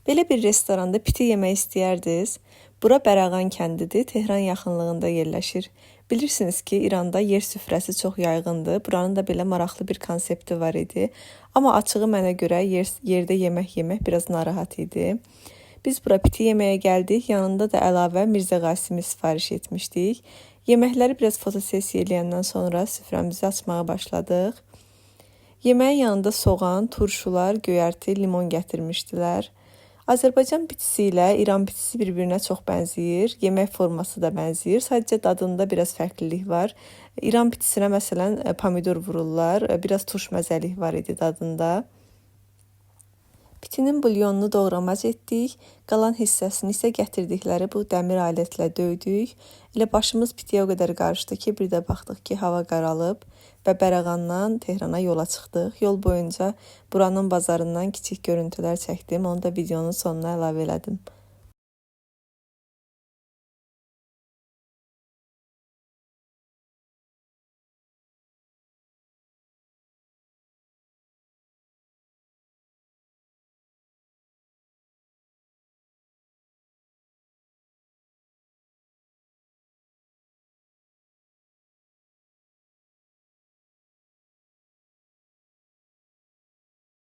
Belə bir restoranda piti yemək istəyərdiniz. Bura Bərağan kəndidir, Tehran yaxınlığında yerləşir. Bilirsiniz ki, İranda yer süfrəsi çox yayğındır. Buranın da belə maraqlı bir konsepti var idi. Amma açığı mənə görə yerdə yemək yemək biraz narahat idi. Biz bura piti yeməyə gəldik. Yanında da əlavə Mirzə Qasimi sifariş etmişdik. Yeməkləri biraz fotosesiya eləyəndən sonra süfrəmizi açmağa başladıq. Yeməyin yanında soğan, turşular, göyərti, limon gətirmişdilər. Azərbaycan pitisi ilə İran pitisi bir-birinə çox bənzəyir. Yemək forması da bənzəyir. Sadəcə dadında biraz fərqlilik var. İran pitisinə məsələn pomidor vururlar. Biraz turş məzəlik var idi dadında. Pitinin bulyonunu doğramac etdik. Qalan hissəsini isə gətirdikləri bu dəmir alətlə döydük. Elə başımız pitiyə o qədər qarışdı ki, bir də baxdıq ki, hava qaralıb və Bərağandan Tehrana yola çıxdıq. Yol boyunca buranın bazarından kiçik görüntülər çəkdim. Onu da videonun sonuna əlavə elədim.